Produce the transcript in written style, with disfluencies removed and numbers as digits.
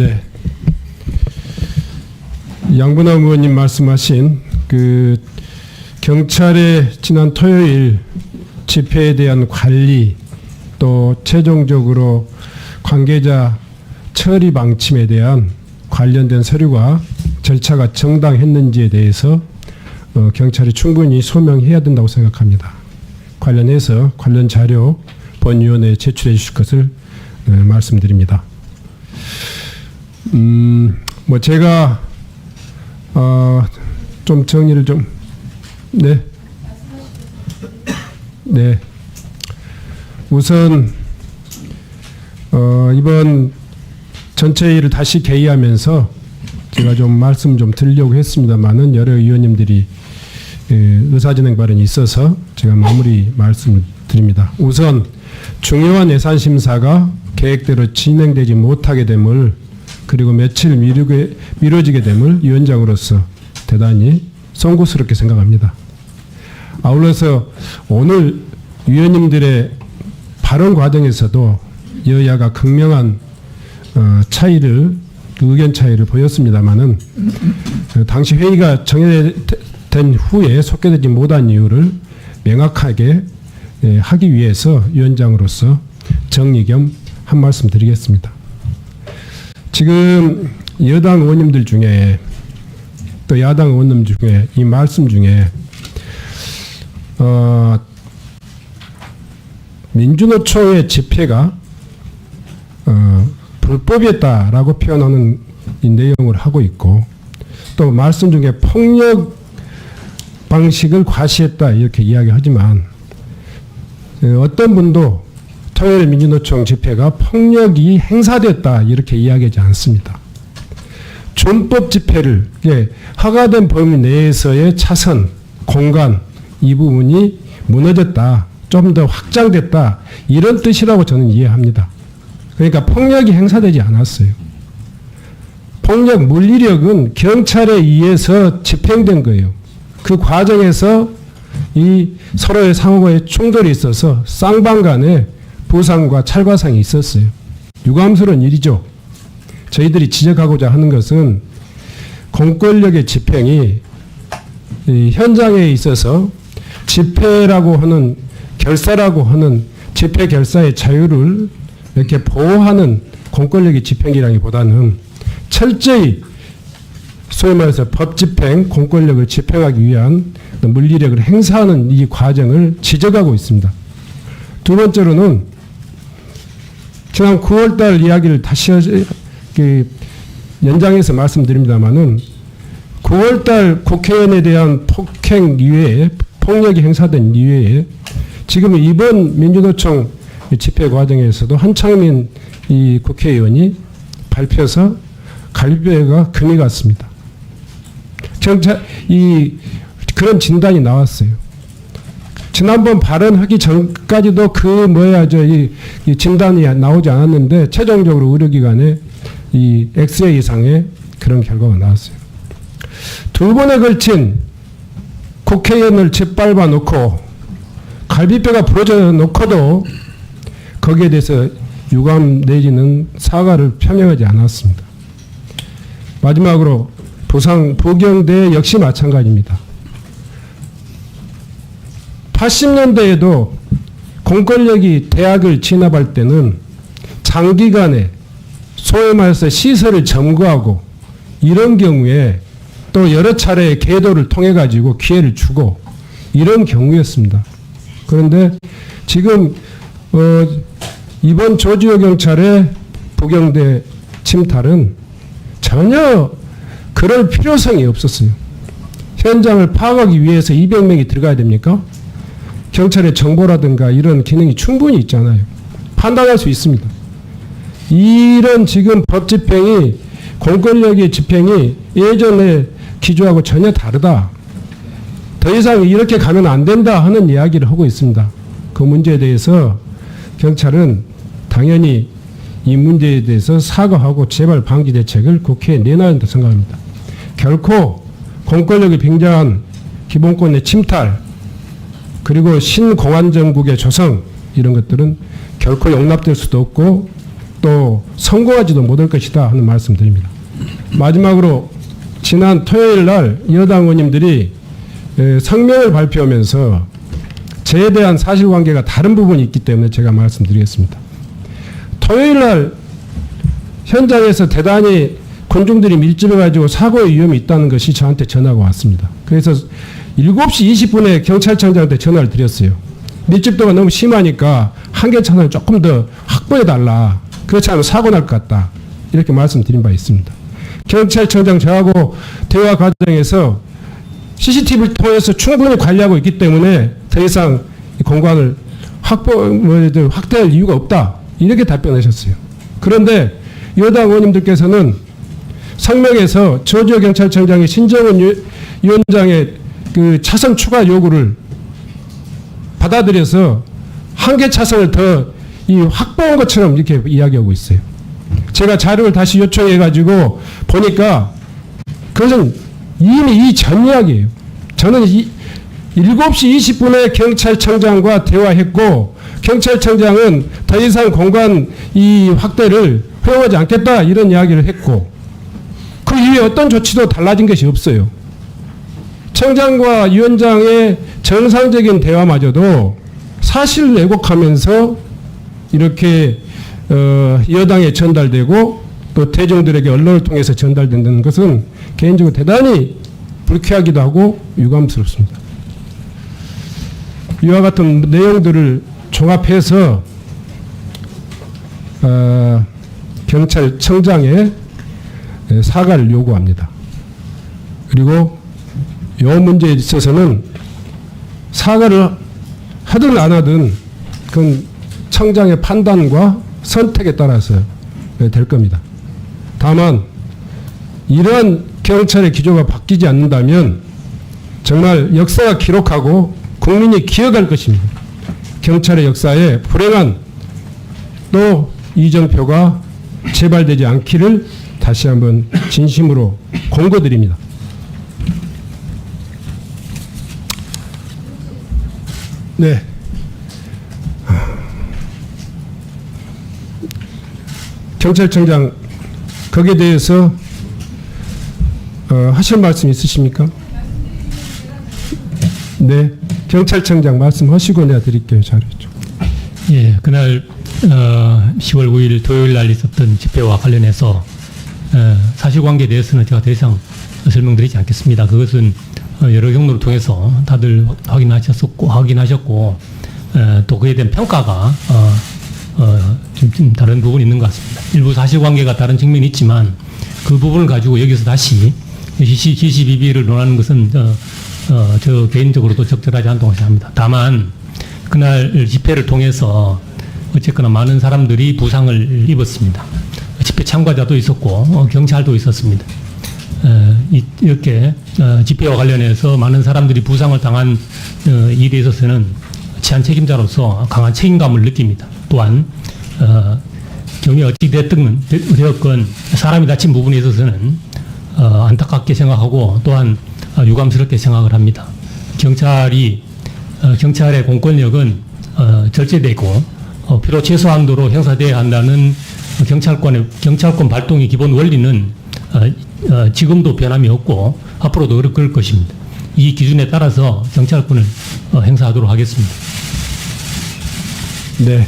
네. 양분남 의원님 말씀하신 그 경찰의 지난 토요일 집회에 대한 관리, 또 최종적으로 관계자 처리 방침에 대한 관련된 서류가 절차가 정당했는지에 대해서 경찰이 충분히 소명해야 된다고 생각합니다. 관련해서 관련 자료 본위원회에 제출해 주실 것을 말씀드립니다. 뭐 제가 좀 정리를 좀 네. 우선 이번 전체 회의를 다시 개의하면서 제가 좀 말씀 좀 드리려고 했습니다만은 여러 의원님들이 의사진행 발언이 있어서 제가 마무리 말씀을 드립니다. 우선 중요한 예산 심사가 계획대로 진행되지 못하게 됨을, 그리고 며칠 미뤄지게 됨을 위원장으로서 대단히 송구스럽게 생각합니다. 아울러서 오늘 위원님들의 발언 과정에서도 여야가 극명한 의견 차이를 보였습니다만은 당시 회의가 정해된 후에 속개되지 못한 이유를 명확하게 하기 위해서 위원장으로서 정리 겸 한 말씀 드리겠습니다. 지금 여당 의원님들 중에 또 야당 의원님 중에 이 말씀 중에 민주노총의 집회가 불법이었다라고 표현하는 이 내용을 하고 있고, 또 말씀 중에 폭력 방식을 과시했다 이렇게 이야기하지만 어떤 분도 토요일 민주노총 집회가 폭력이 행사됐다 이렇게 이야기하지 않습니다. 준법 집회를 허가된 범위 내에서의 차선, 공간 이 부분이 무너졌다, 좀 더 확장됐다 이런 뜻이라고 저는 이해합니다. 그러니까 폭력이 행사되지 않았어요. 폭력 물리력은 경찰에 의해서 집행된 거예요. 그 과정에서 이 서로의 상호의 충돌이 있어서 쌍방 간에 부상과 찰과상이 있었어요. 유감스러운 일이죠. 저희들이 지적하고자 하는 것은 공권력의 집행이 현장에 있어서 집회라고 하는, 결사라고 하는 집회 결사의 자유를 이렇게 보호하는 공권력의 집행이라기보다는 철저히 소위 말해서 법 집행, 공권력을 집행하기 위한 물리력을 행사하는 이 과정을 지적하고 있습니다. 두 번째로는 지난 9월달 이야기를 다시 연장해서 말씀드립니다만은 9월달 국회의원에 대한 폭행 이외에, 폭력이 행사된 이외에 지금 이번 민주노총 집회 과정에서도 한창민 이 국회의원이 밟혀서 갈비뼈가 금이 갔습니다. 그런 진단이 나왔어요. 지난번 발언하기 전까지도 이 진단이 나오지 않았는데 최종적으로 의료기관에 이 엑스레이 이상의 그런 결과가 나왔어요. 두 번에 걸친 국회의원을 짓밟아 놓고 갈비뼈가 부러져 놓고도 거기에 대해서 유감 내지는 사과를 표명하지 않았습니다. 마지막으로 부경대 역시 마찬가지입니다. 80년대에도 공권력이 대학을 진압할 때는 장기간에 소위 말해서 시설을 점거하고 이런 경우에 또 여러 차례의 계도를 통해 가지고 기회를 주고 이런 경우였습니다. 그런데 지금 이번 조지호 경찰의 부경대 침탈은 전혀 그럴 필요성이 없었어요. 현장을 파악하기 위해서 200명이 들어가야 됩니까? 경찰의 정보라든가 이런 기능이 충분히 있잖아요. 판단할 수 있습니다. 이런 지금 법 집행이, 공권력의 집행이 예전에 기조하고 전혀 다르다. 더 이상 이렇게 가면 안 된다 하는 이야기를 하고 있습니다. 그 문제에 대해서 경찰은 당연히 이 문제에 대해서 사과하고 재발 방지 대책을 국회에 내놔야 한다고 생각합니다. 결코 공권력이 빙자한 기본권의 침탈, 그리고 신공안정국의 조성, 이런 것들은 결코 용납될 수도 없고 또 성공하지도 못할 것이다 하는 말씀드립니다. 마지막으로 지난 토요일 날 여당 의원님들이 성명을 발표하면서 저에 대한 사실관계가 다른 부분이 있기 때문에 제가 말씀드리겠습니다. 토요일 날 현장에서 대단히 군중들이 밀집해가지고 사고의 위험이 있다는 것이 저한테 전화가 왔습니다. 그래서 7시 20분에 경찰청장한테 전화를 드렸어요. 밀집도가 너무 심하니까 한계 차선을 조금 더 확보해달라. 그렇지 않으면 사고 날 것 같다. 이렇게 말씀드린 바 있습니다. 경찰청장 저하고 대화 과정에서 CCTV를 통해서 충분히 관리하고 있기 때문에 더 이상 공간을 확대할 이유가 없다. 이렇게 답변하셨어요. 그런데 여당 의원님들께서는 성명에서 조지호 경찰청장이 신정은 위원장의 그 차선 추가 요구를 받아들여서 한계 차선을 더 확보한 것처럼 이렇게 이야기하고 있어요. 제가 자료를 다시 요청해가지고 보니까 그것은 이미 이 전 이야기예요. 저는 7시 20분에 경찰청장과 대화했고 경찰청장은 더 이상 공간 확대를 허용하지 않겠다 이런 이야기를 했고 그 이후에 어떤 조치도 달라진 것이 없어요. 청장과 위원장의 정상적인 대화마저도 사실을 왜곡하면서 이렇게 여당에 전달되고 또 대중들에게 언론을 통해서 전달된다는 것은 개인적으로 대단히 불쾌하기도 하고 유감스럽습니다. 이와 같은 내용들을 종합해서 경찰청장에 사과를 요구합니다. 그리고 이 문제에 있어서는 사과를 하든 안 하든 그건 청장의 판단과 선택에 따라서 될 겁니다. 다만 이러한 경찰의 기조가 바뀌지 않는다면 정말 역사가 기록하고 국민이 기억할 것입니다. 경찰의 역사에 불행한 또 이정표가 재발되지 않기를 다시 한번 진심으로 공고드립니다. 네. 경찰청장 거기에 대해서 하실 말씀 있으십니까? 네. 경찰청장 말씀하시고 내가 드릴게요. 자료 좀. 예, 그날 10월 9일 토요일 날 있었던 집회와 관련해서 사실관계에 대해서는 제가 더 이상 설명드리지 않겠습니다. 그것은 여러 경로를 통해서 다들 확인하셨고 또 그에 대한 평가가 좀 다른 부분이 있는 것 같습니다. 일부 사실관계가 다른 측면이 있지만 그 부분을 가지고 여기서 다시 GCBB를 논하는 것은 저 개인적으로도 적절하지 않다고 생각합니다. 다만 그날 집회를 통해서 어쨌거나 많은 사람들이 부상을 입었습니다. 집회 참가자도 있었고 경찰도 있었습니다. 이렇게 집회와 관련해서 많은 사람들이 부상을 당한 일에 있어서는 치안 책임자로서 강한 책임감을 느낍니다. 또한 경위 어찌 되었건 사람이 다친 부분에 있어서는 안타깝게 생각하고 또한 유감스럽게 생각을 합니다. 경찰의 공권력은 절제되고 필요 최소한도로 행사돼야 한다는 경찰권 발동의 기본 원리는 지금도 변함이 없고 앞으로도 그럴 것입니다. 이 기준에 따라서 경찰권을 행사하도록 하겠습니다. 네.